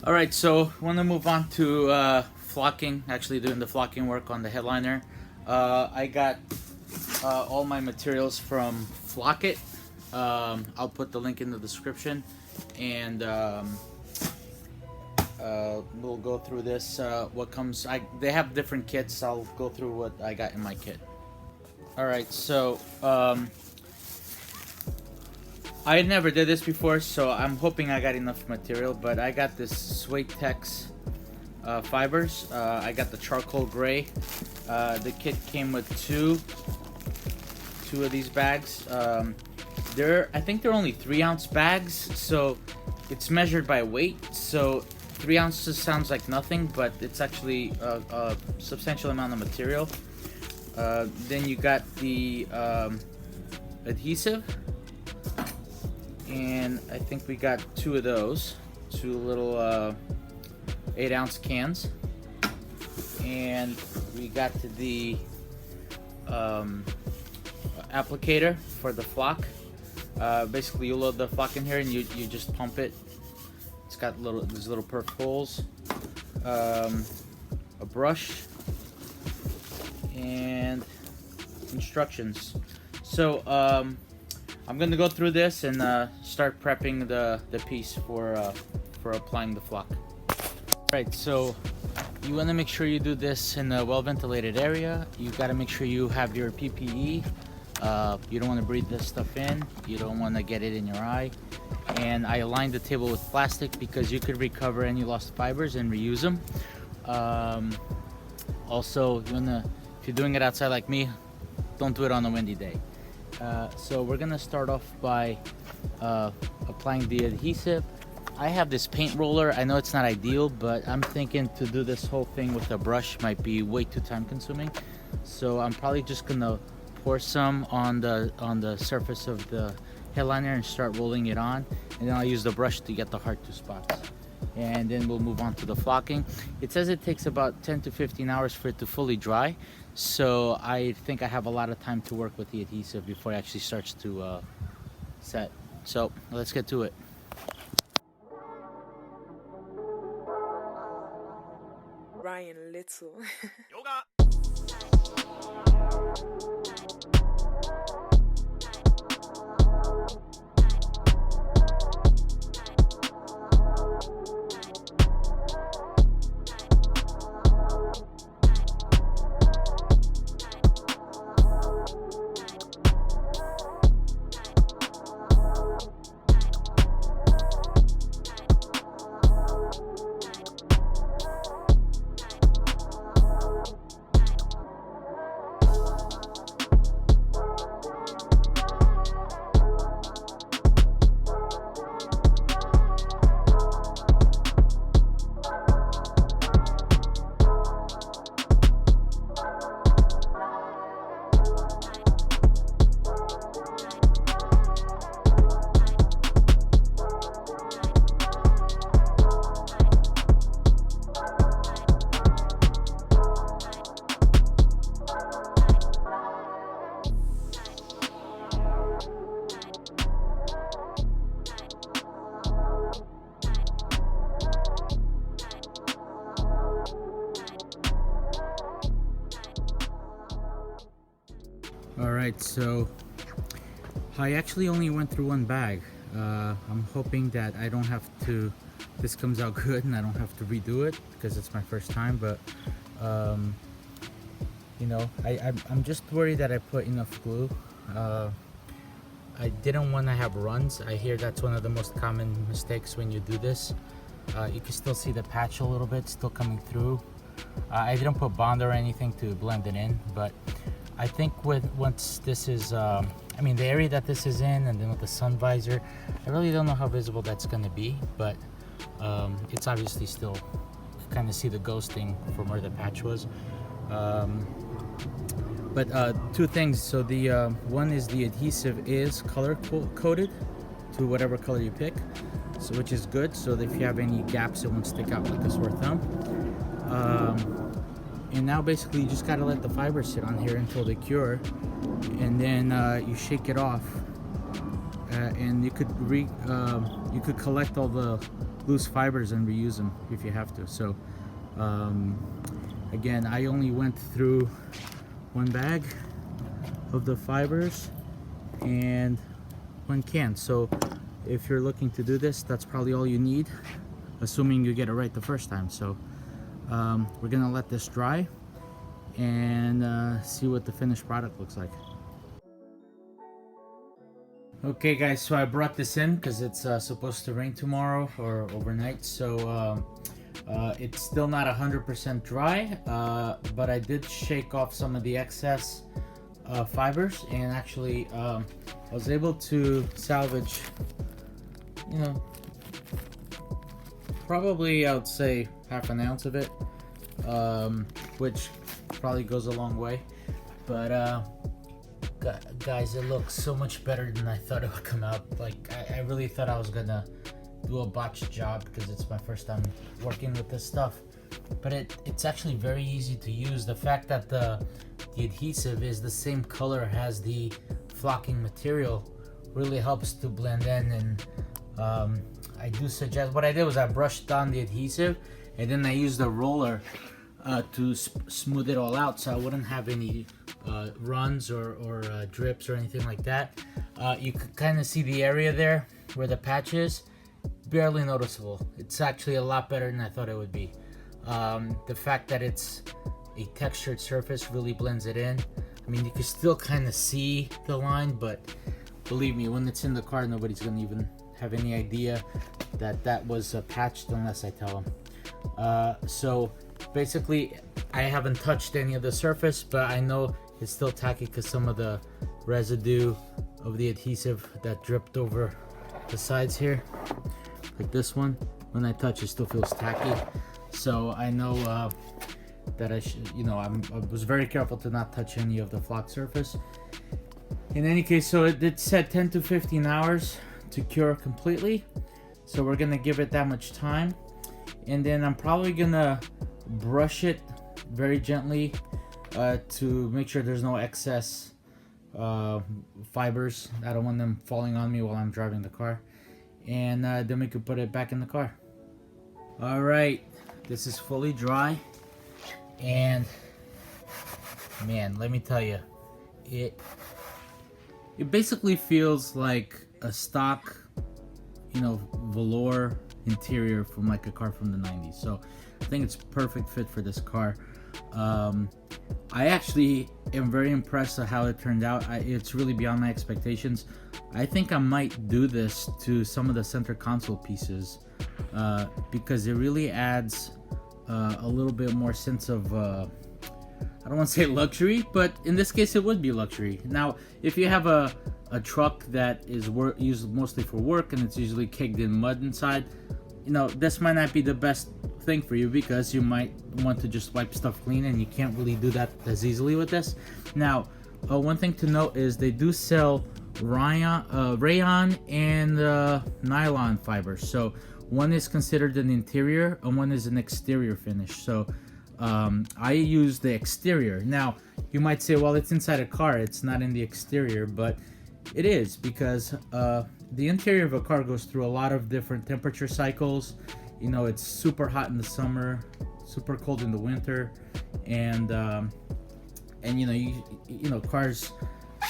Alright, so I want to move on to flocking, actually doing the flocking work on the headliner. I got all my materials from Flock It. I'll put the link in the description, and we'll go through this. What comes, they have different kits. I'll go through what I got in my kit. Alright, so I never did this before, so I'm hoping I got enough material, but I got this Suede Tex fibers. I got the charcoal gray. The kit came with two of these bags. I think they're only 3-ounce bags, so it's measured by weight. So 3 ounces sounds like nothing, but it's actually a substantial amount of material. Then you got the adhesive, and I think we got 2 of those, 2 little 8-ounce cans, and we got the applicator for the flock. Basically, you load the flock in here and you just pump it. It's got these little perf holes, a brush, and instructions. So I'm gonna go through this and start prepping the piece for applying the flock. Alright, so you want to make sure you do this in a well-ventilated area. You got to make sure you have your PPE. You don't want to breathe this stuff in. You don't want to get it in your eye. And I aligned the table with plastic because you could recover any lost fibers and reuse them. Also, if you're doing it outside like me, don't do it on a windy day. So we're gonna start off by applying the adhesive. I have this paint roller. I know it's not ideal, but I'm thinking to do this whole thing with a brush might be way too time consuming. So I'm probably just gonna pour some on the surface of the headliner and start rolling it on, and then I'll use the brush to get the hard 2 spots. And then we'll move on to the flocking. It says it takes about 10 to 15 hours for it to fully dry, so I think I have a lot of time to work with the adhesive before it actually starts to set. So let's get to it. Ryan Little. Yoga. Alright, so I actually only went through 1 bag. I'm hoping that I don't have to, this comes out good and I don't have to redo it because it's my first time, but you know, I'm just worried that I put enough glue. I didn't want to have runs. I hear that's one of the most common mistakes when you do this. You can still see the patch a little bit still coming through. I didn't put Bond or anything to blend it in, but I think once this is, I mean, the area that this is in, and then with the sun visor, I really don't know how visible that's going to be, but it's obviously still kind of see the ghosting from where the patch was. But 2 things. So the one is the adhesive is color coded to whatever color you pick, so which is good. So that if you have any gaps, it won't stick out like a sore thumb. And now basically you just gotta let the fibers sit on here until they cure, and then you shake it off, and you could collect all the loose fibers and reuse them if you have to. So again, I only went through one bag of the fibers and one can. So if you're looking to do this, that's probably all you need, assuming you get it right the first time. So we're gonna let this dry and see what the finished product looks like. Okay guys, so I brought this in because it's supposed to rain tomorrow or overnight, so it's still not 100% dry, but I did shake off some of the excess fibers, and actually I was able to salvage, you know, probably I would say half an ounce of it, which probably goes a long way. But guys, it looks so much better than I thought it would come out. Like I really thought I was gonna do a botched job because it's my first time working with this stuff, but it's actually very easy to use. The fact that the adhesive is the same color as the flocking material really helps to blend in. And I do suggest, what I did was I brushed down the adhesive and then I used a roller to smooth it all out so I wouldn't have any runs or drips or anything like that. You could kind of see the area there where the patch is, barely noticeable. It's actually a lot better than I thought it would be. The fact that it's a textured surface really blends it in. I mean, you can still kind of see the line, but believe me, when it's in the car, nobody's gonna even have any idea that that was patched unless I tell them. So basically, I haven't touched any of the surface, but I know it's still tacky because some of the residue of the adhesive that dripped over the sides here, like this one, when I touch it still feels tacky. So I know that I should, you know, I was very careful to not touch any of the flock surface. In any case, so it said 10 to 15 hours to cure completely, so we're gonna give it that much time, and then I'm probably gonna brush it very gently to make sure there's no excess fibers. I don't want them falling on me while I'm driving the car, and then we could put it back in the car. All right, this is fully dry, and man, let me tell you, it basically feels like a stock, you know, velour interior from like a car from the 90s. So I think it's perfect fit for this car. I actually am very impressed at how it turned out. It's really beyond my expectations. I think I might do this to some of the center console pieces because it really adds a little bit more sense of I don't want to say luxury, but in this case it would be luxury. Now if you have a truck that is used mostly for work and it's usually caked in mud inside, you know, this might not be the best thing for you because you might want to just wipe stuff clean, and you can't really do that as easily with this. Now one thing to note is they do sell rayon and nylon fibers. So one is considered an interior and one is an exterior finish. So I use the exterior. Now you might say, well, it's inside a car, it's not in the exterior, but it is, because the interior of a car goes through a lot of different temperature cycles. You know, it's super hot in the summer, super cold in the winter, and you know, cars,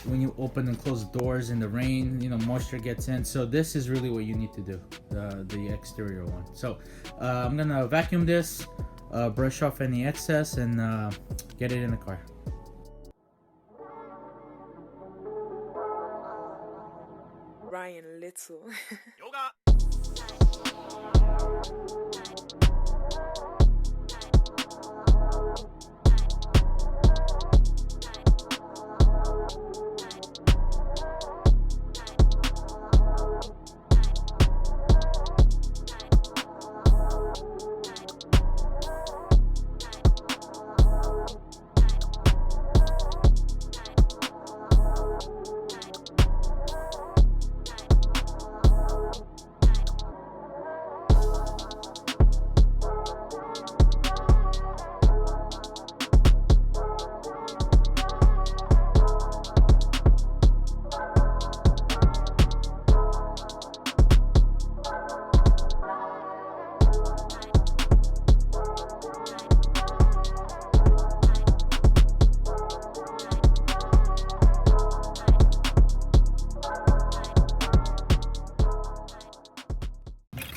when you open and close doors in the rain, you know, moisture gets in. So this is really what you need to do, the exterior one. So I'm gonna vacuum this, brush off any excess, and get it in the car. Ryan Little.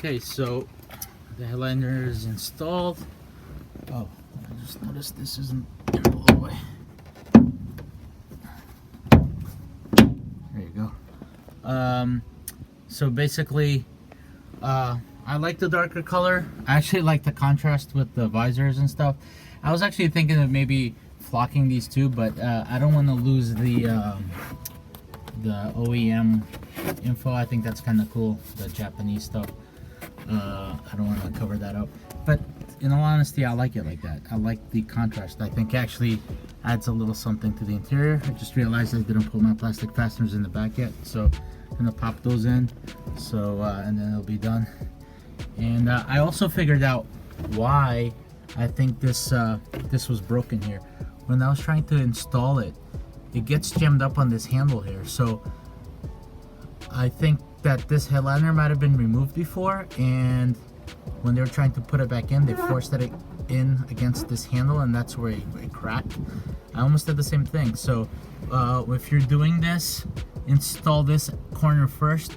Okay, so the headliner is installed. Oh, I just noticed this isn't in all the way. There you go. So basically, I like the darker color. I actually like the contrast with the visors and stuff. I was actually thinking of maybe flocking these two, but I don't want to lose the OEM info. I think that's kind of cool, the Japanese stuff. I don't want to cover that up, but in all honesty, I like it like that. I like the contrast. I think actually adds a little something to the interior. I just realized I didn't put my plastic fasteners in the back yet, so I'm gonna pop those in, so and then it'll be done. And I also figured out why I think this was broken here. When I was trying to install it, it gets jammed up on this handle here, so I think that this headliner might have been removed before, and when they were trying to put it back in, they forced it in against this handle, and that's where it cracked. I almost did the same thing. So if you're doing this, install this corner first,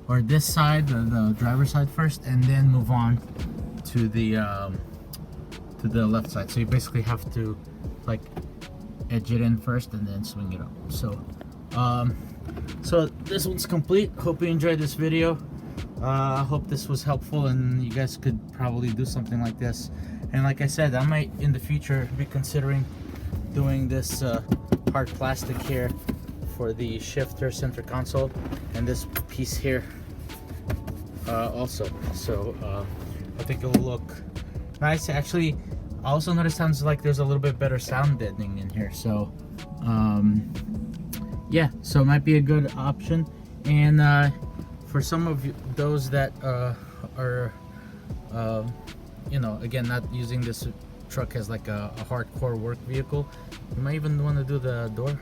or this side, the driver's side first, and then move on to the left side. So you basically have to like edge it in first and then swing it up. So this one's complete. Hope you enjoyed this video. Hope this was helpful and you guys could probably do something like this. And like I said, I might in the future be considering doing this hard plastic here for the shifter center console, and this piece here also. So I think it will look nice. Actually, I also noticed sounds like there's a little bit better sound deadening in here. So yeah, so it might be a good option. And for some of those that are you know, again, not using this truck as like a hardcore work vehicle, you might even want to do the door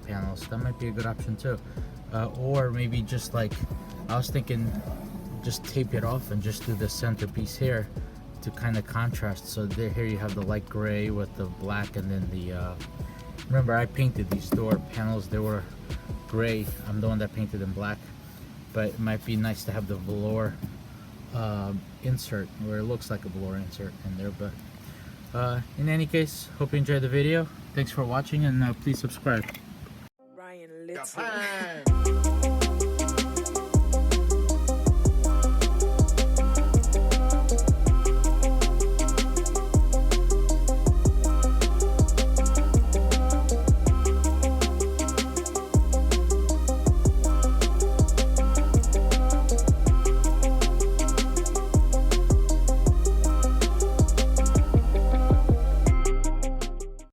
panels. That might be a good option too. Or maybe just like, I was thinking just tape it off and just do the centerpiece here to kind of contrast. So there, here you have the light gray with the black, and then the remember I painted these door panels, they were gray. I'm the one that painted them black, but it might be nice to have the velour insert where it looks like a velour insert in there. But in any case, hope you enjoyed the video. Thanks for watching, and please subscribe. Ryan Little.